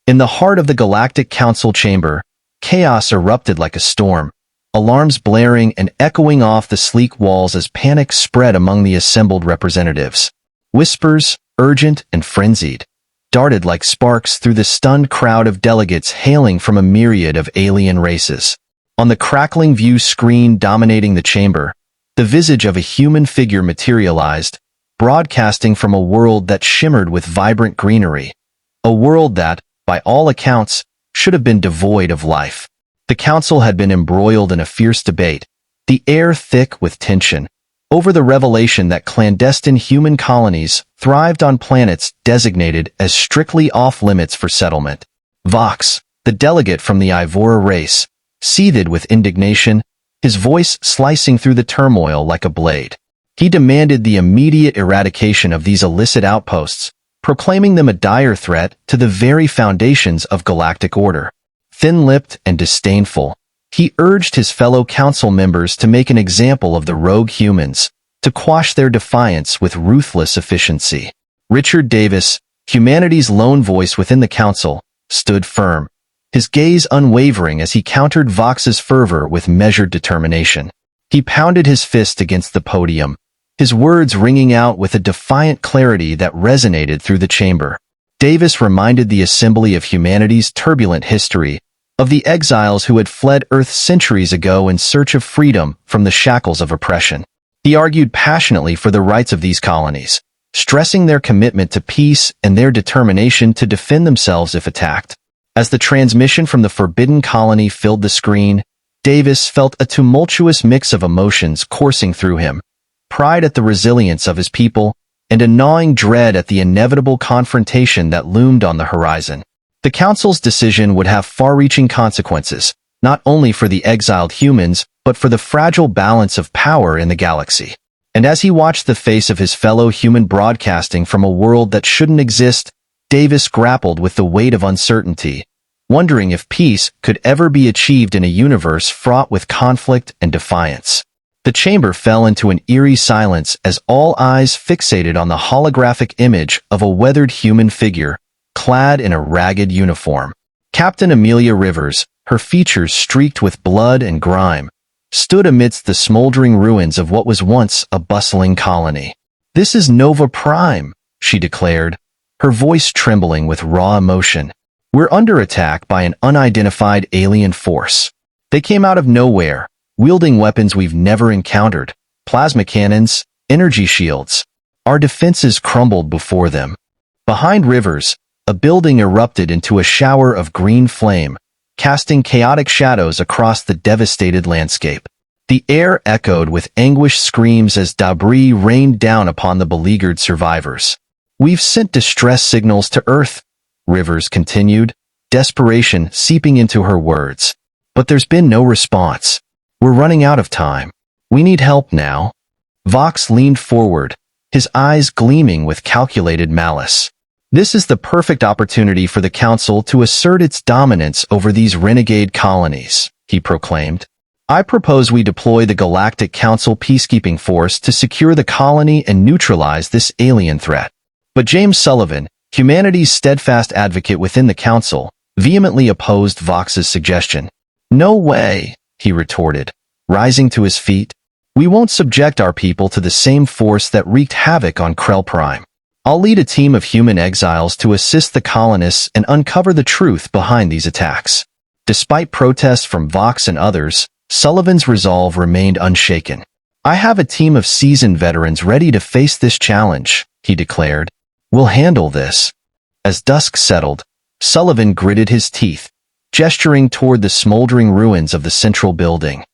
In the heart of the Galactic Council chamber, chaos erupted like a storm, alarms blaring and echoing off the sleek walls as panic spread among the assembled representatives. Whispers, urgent and frenzied, darted like sparks through the stunned crowd of delegates hailing from a myriad of alien races. On the crackling view screen dominating the chamber, the visage of a human figure materialized, broadcasting from a world that shimmered with vibrant greenery. A world that, by all accounts, should have been devoid of life. The council had been embroiled in a fierce debate, the air thick with tension, over the revelation that clandestine human colonies thrived on planets designated as strictly off-limits for settlement. Vox, the delegate from the Ivora race, seethed with indignation, his voice slicing through the turmoil like a blade. He demanded the immediate eradication of these illicit outposts, proclaiming them a dire threat to the very foundations of galactic order. Thin-lipped and disdainful, he urged his fellow council members to make an example of the rogue humans, to quash their defiance with ruthless efficiency. Richard Davis, humanity's lone voice within the council, stood firm, his gaze unwavering as he countered Vox's fervor with measured determination. He pounded his fist against the podium, his words ringing out with a defiant clarity that resonated through the chamber. Davis reminded the assembly of humanity's turbulent history, of the exiles who had fled Earth centuries ago in search of freedom from the shackles of oppression. He argued passionately for the rights of these colonies, stressing their commitment to peace and their determination to defend themselves if attacked. As the transmission from the Forbidden Colony filled the screen, Davis felt a tumultuous mix of emotions coursing through him: pride at the resilience of his people, and a gnawing dread at the inevitable confrontation that loomed on the horizon. The Council's decision would have far-reaching consequences, not only for the exiled humans, but for the fragile balance of power in the galaxy. And as he watched the face of his fellow human broadcasting from a world that shouldn't exist, Davis grappled with the weight of uncertainty, wondering if peace could ever be achieved in a universe fraught with conflict and defiance. The chamber fell into an eerie silence as all eyes fixated on the holographic image of a weathered human figure, clad in a ragged uniform. Captain Amelia Rivers, her features streaked with blood and grime, stood amidst the smoldering ruins of what was once a bustling colony. "This is Nova Prime," she declared, her voice trembling with raw emotion. "We're under attack by an unidentified alien force. They came out of nowhere, wielding weapons we've never encountered, plasma cannons, energy shields. Our defenses crumbled before them." Behind Rivers, a building erupted into a shower of green flame, casting chaotic shadows across the devastated landscape. The air echoed with anguished screams as debris rained down upon the beleaguered survivors. "We've sent distress signals to Earth," Rivers continued, desperation seeping into her words. "But there's been no response. We're running out of time. We need help now." Vox leaned forward, his eyes gleaming with calculated malice. "This is the perfect opportunity for the Council to assert its dominance over these renegade colonies," he proclaimed. "I propose we deploy the Galactic Council peacekeeping force to secure the colony and neutralize this alien threat." But James Sullivan, humanity's steadfast advocate within the Council, vehemently opposed Vox's suggestion. "No way," he retorted, rising to his feet. "We won't subject our people to the same force that wreaked havoc on Krell Prime. I'll lead a team of human exiles to assist the colonists and uncover the truth behind these attacks." Despite protests from Vox and others, Sullivan's resolve remained unshaken. "I have a team of seasoned veterans ready to face this challenge," he declared. "We'll handle this." As dusk settled, Sullivan gritted his teeth, gesturing toward the smoldering ruins of the central building.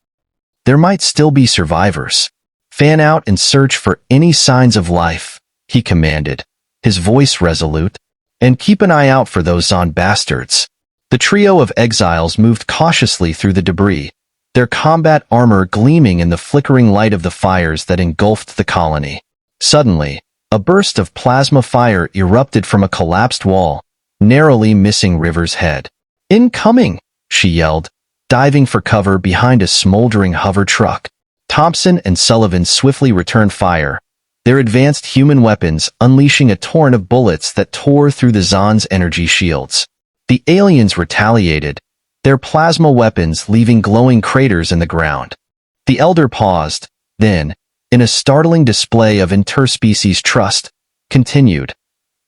"There might still be survivors. Fan out and search for any signs of life," he commanded, his voice resolute, "and keep an eye out for those Zon bastards." The trio of exiles moved cautiously through the debris, their combat armor gleaming in the flickering light of the fires that engulfed the colony. Suddenly, a burst of plasma fire erupted from a collapsed wall, narrowly missing Rivers' head. "Incoming!" she yelled, diving for cover behind a smoldering hover truck. Thompson and Sullivan swiftly returned fire, their advanced human weapons unleashing a torrent of bullets that tore through the Zon's energy shields. The aliens retaliated, their plasma weapons leaving glowing craters in the ground. The elder paused, then, in a startling display of interspecies trust, continued.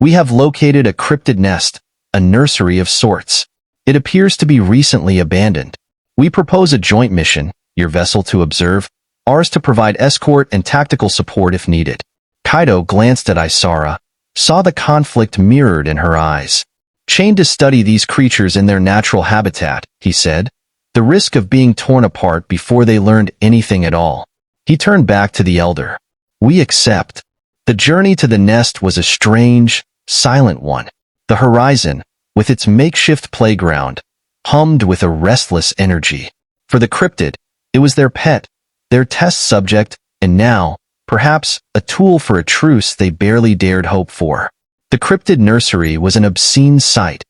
We have located a cryptid nest, a nursery of sorts. It appears to be recently abandoned. We propose a joint mission, your vessel to observe, ours to provide escort and tactical support if needed. Kaido glanced at Isara, saw the conflict mirrored in her eyes. Chained to study these creatures in their natural habitat, he said, the risk of being torn apart before they learned anything at all. He turned back to the elder. We accept. The journey to the nest was a strange, silent one. The horizon, with its makeshift playground, hummed with a restless energy. For the cryptid, it was their pet, their test subject, and now, perhaps, a tool for a truce they barely dared hope for. The cryptid nursery was an obscene sight.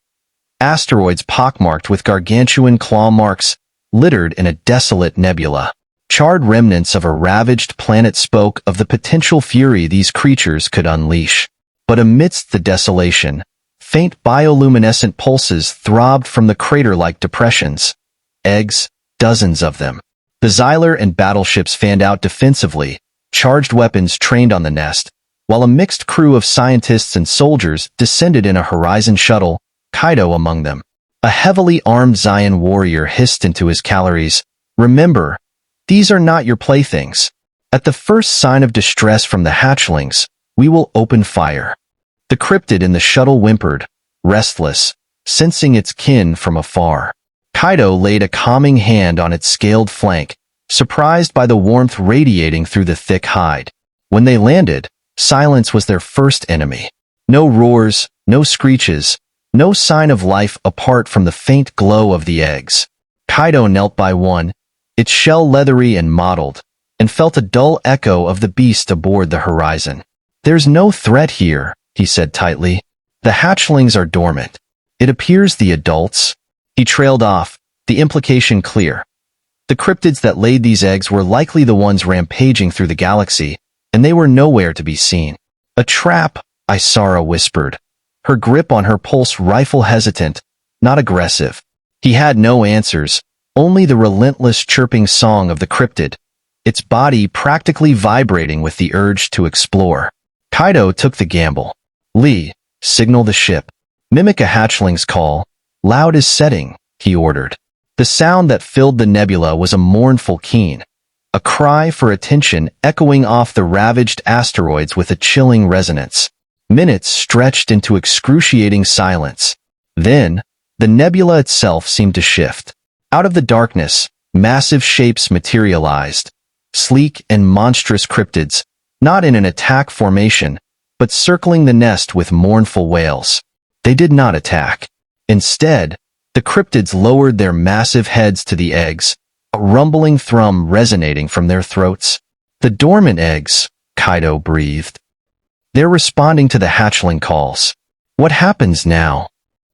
Asteroids pockmarked with gargantuan claw marks, littered in a desolate nebula. Charred remnants of a ravaged planet spoke of the potential fury these creatures could unleash. But amidst the desolation, faint bioluminescent pulses throbbed from the crater-like depressions. Eggs, dozens of them. The Xyler and battleships fanned out defensively, charged weapons trained on the nest, while a mixed crew of scientists and soldiers descended in a Horizon shuttle, Kaido among them. A heavily armed Zion warrior hissed into his calories, "Remember, these are not your playthings. At the first sign of distress from the hatchlings, we will open fire." The cryptid in the shuttle whimpered, restless, sensing its kin from afar. Kaido laid a calming hand on its scaled flank, surprised by the warmth radiating through the thick hide. When they landed, silence was their first enemy. No roars, no screeches, no sign of life apart from the faint glow of the eggs. Kaido knelt by one, its shell leathery and mottled, and felt a dull echo of the beast aboard the Horizon. "There's no threat here," he said tightly. "The hatchlings are dormant. It appears the adults—" He trailed off, the implication clear. The cryptids that laid these eggs were likely the ones rampaging through the galaxy, and they were nowhere to be seen. "A trap," Isara whispered, her grip on her pulse rifle hesitant, not aggressive. He had no answers, only the relentless chirping song of the cryptid, its body practically vibrating with the urge to explore. Kaido took the gamble. "Lee, signal the ship. Mimic a hatchling's call. Loud as setting," he ordered. The sound that filled the nebula was a mournful keen, a cry for attention echoing off the ravaged asteroids with a chilling resonance. Minutes stretched into excruciating silence. Then, the nebula itself seemed to shift. Out of the darkness, massive shapes materialized. Sleek and monstrous cryptids, not in an attack formation, but circling the nest with mournful wails. They did not attack. Instead, the cryptids lowered their massive heads to the eggs, a rumbling thrum resonating from their throats. "The dormant eggs," Kaido breathed. "They're responding to the hatchling calls. What happens now?"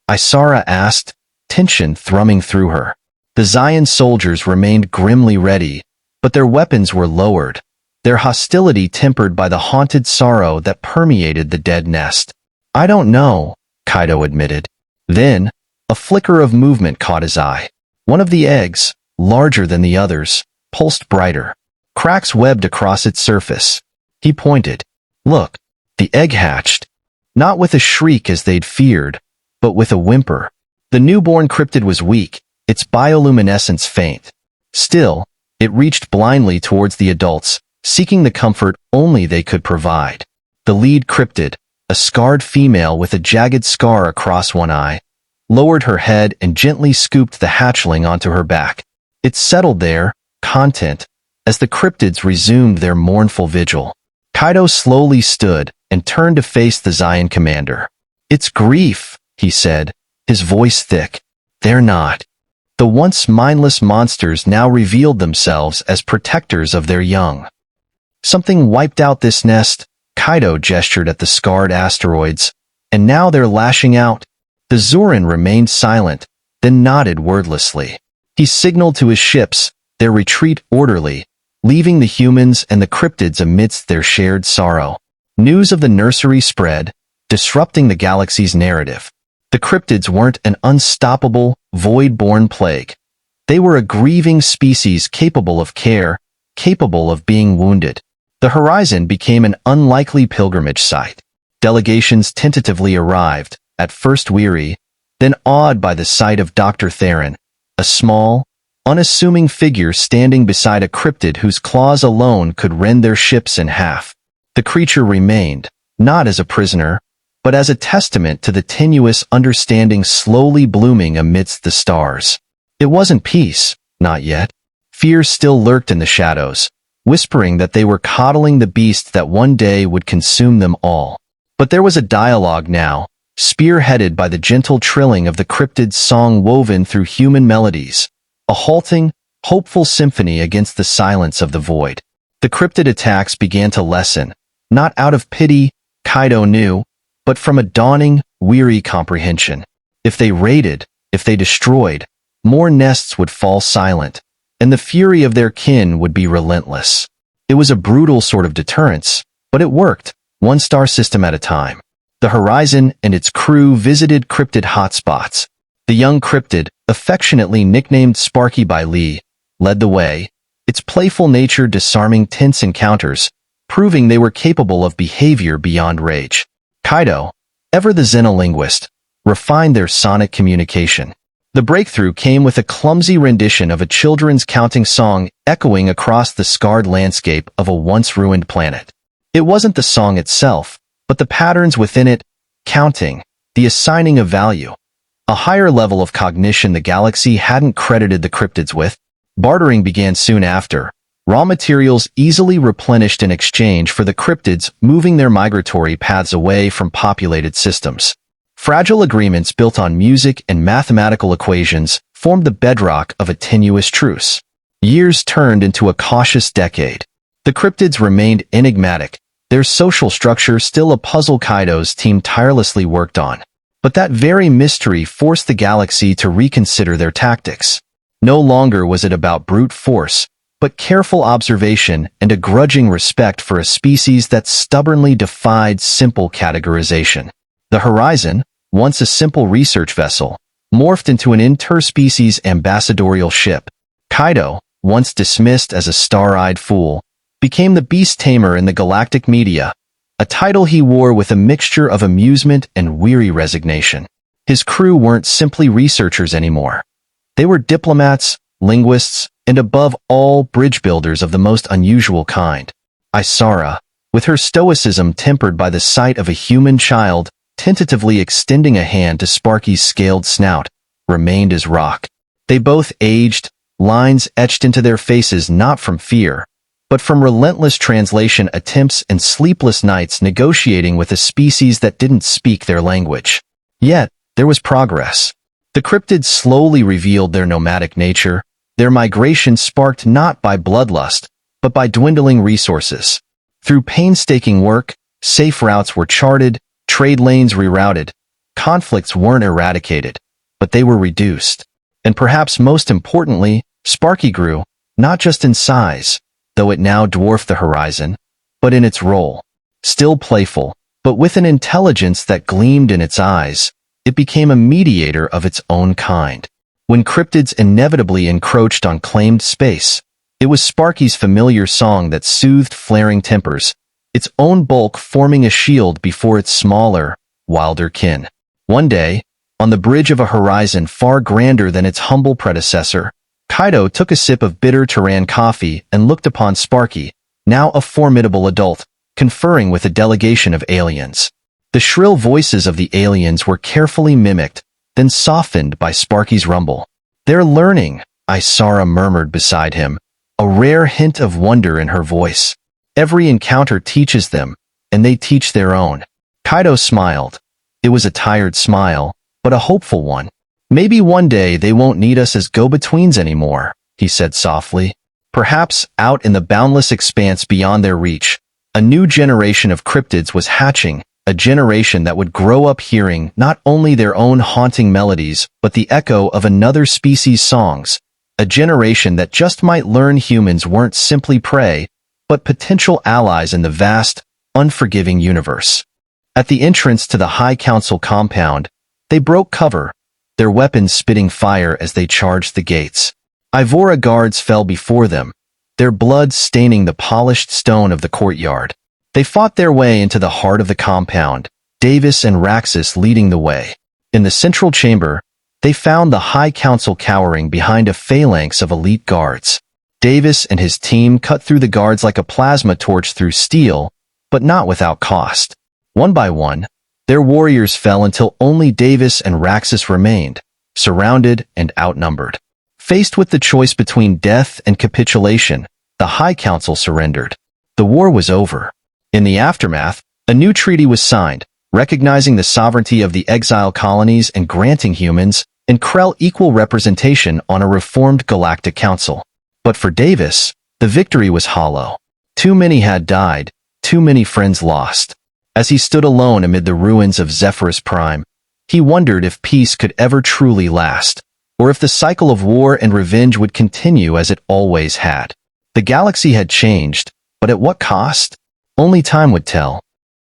Isara asked, tension thrumming through her. The Zion soldiers remained grimly ready, but their weapons were lowered, their hostility tempered by the haunted sorrow that permeated the dead nest. "I don't know," Kaido admitted. Then, a flicker of movement caught his eye. One of the eggs, larger than the others, pulsed brighter. Cracks webbed across its surface. He pointed. "Look, the egg hatched." Not with a shriek as they'd feared, but with a whimper. The newborn cryptid was weak, its bioluminescence faint. Still, it reached blindly towards the adults, seeking the comfort only they could provide. The lead cryptid, a scarred female with a jagged scar across one eye, lowered her head and gently scooped the hatchling onto her back. It settled there, content, as the cryptids resumed their mournful vigil. Kaido slowly stood and turned to face the Zion commander. "It's grief," he said, his voice thick. "They're not." The once mindless monsters now revealed themselves as protectors of their young. "Something wiped out this nest," Kaido gestured at the scarred asteroids, "and now they're lashing out." The Zoran remained silent, then nodded wordlessly. He signaled to his ships, their retreat orderly, leaving the humans and the cryptids amidst their shared sorrow. News of the nursery spread, disrupting the galaxy's narrative. The cryptids weren't an unstoppable, void-born plague. They were a grieving species capable of care, capable of being wounded. The horizon became an unlikely pilgrimage site. Delegations tentatively arrived, at first weary, then awed by the sight of Dr. Theron, a small, unassuming figure standing beside a cryptid whose claws alone could rend their ships in half. The creature remained, not as a prisoner, but as a testament to the tenuous understanding slowly blooming amidst the stars. It wasn't peace, not yet. Fear still lurked in the shadows, whispering that they were coddling the beast that one day would consume them all. But there was a dialogue now, spearheaded by the gentle trilling of the cryptid's song woven through human melodies, a halting, hopeful symphony against the silence of the void. The cryptid attacks began to lessen, not out of pity, Kaido knew, but from a dawning, weary comprehension. If they raided, if they destroyed, more nests would fall silent, and the fury of their kin would be relentless. It was a brutal sort of deterrence, but it worked, one star system at a time. The Horizon and its crew visited cryptid hotspots. The young cryptid, affectionately nicknamed Sparky by Lee, led the way, its playful nature disarming tense encounters, proving they were capable of behavior beyond rage. Kaido, ever the xenolinguist, refined their sonic communication. The breakthrough came with a clumsy rendition of a children's counting song echoing across the scarred landscape of a once-ruined planet. It wasn't the song itself, but the patterns within it, counting, the assigning of value. A higher level of cognition the galaxy hadn't credited the cryptids with. Bartering began soon after, raw materials easily replenished in exchange for the cryptids moving their migratory paths away from populated systems. Fragile agreements built on music and mathematical equations formed the bedrock of a tenuous truce. Years turned into a cautious decade. The cryptids remained enigmatic, their social structure still a puzzle Kaido's team tirelessly worked on. But that very mystery forced the galaxy to reconsider their tactics. No longer was it about brute force, but careful observation and a grudging respect for a species that stubbornly defied simple categorization. The Horizon, once a simple research vessel, morphed into an interspecies ambassadorial ship. Kaido, once dismissed as a star-eyed fool, became the beast tamer in the galactic media, a title he wore with a mixture of amusement and weary resignation. His crew weren't simply researchers anymore. They were diplomats, linguists, and above all, bridge builders of the most unusual kind. Isara, with her stoicism tempered by the sight of a human child, tentatively extending a hand to Sparky's scaled snout, remained as rock. They both aged, lines etched into their faces not from fear, but from relentless translation attempts and sleepless nights negotiating with a species that didn't speak their language. Yet, there was progress. The cryptids slowly revealed their nomadic nature, their migration sparked not by bloodlust, but by dwindling resources. Through painstaking work, safe routes were charted, trade lanes rerouted, conflicts weren't eradicated, but they were reduced. And perhaps most importantly, Sparky grew, not just in size, though it now dwarfed the Horizon, but in its role. Still playful, but with an intelligence that gleamed in its eyes, it became a mediator of its own kind. When cryptids inevitably encroached on claimed space, it was Sparky's familiar song that soothed flaring tempers, its own bulk forming a shield before its smaller, wilder kin. One day, on the bridge of a horizon far grander than its humble predecessor, Kaido took a sip of bitter Turan coffee and looked upon Sparky, now a formidable adult, conferring with a delegation of aliens. The shrill voices of the aliens were carefully mimicked, then softened by Sparky's rumble. "They're learning," Isara murmured beside him, a rare hint of wonder in her voice. "Every encounter teaches them, and they teach their own." Kaido smiled. It was a tired smile, but a hopeful one. "Maybe one day they won't need us as go-betweens anymore," he said softly. Perhaps, out in the boundless expanse beyond their reach, a new generation of cryptids was hatching, a generation that would grow up hearing not only their own haunting melodies, but the echo of another species' songs, a generation that just might learn humans weren't simply prey, but potential allies in the vast, unforgiving universe. At the entrance to the High Council compound, They broke cover, their weapons spitting fire as they charged the gates. Ivora guards fell before them, their blood staining the polished stone of the courtyard. They fought their way into the heart of the compound, Davis and Raxus leading the way. In the central chamber, they found the High Council cowering behind a phalanx of elite guards. Davis and his team cut through the guards like a plasma torch through steel, but not without cost. One by one, their warriors fell until only Davis and Raxus remained, surrounded and outnumbered. Faced with the choice between death and capitulation, the High Council surrendered. The war was over. In the aftermath, a new treaty was signed, recognizing the sovereignty of the exile colonies and granting humans and Krell equal representation on a reformed Galactic Council. But for Davis, the victory was hollow. Too many had died, too many friends lost. As he stood alone amid the ruins of Zephyrus Prime, he wondered if peace could ever truly last, or if the cycle of war and revenge would continue as it always had. The galaxy had changed, but at what cost? Only time would tell.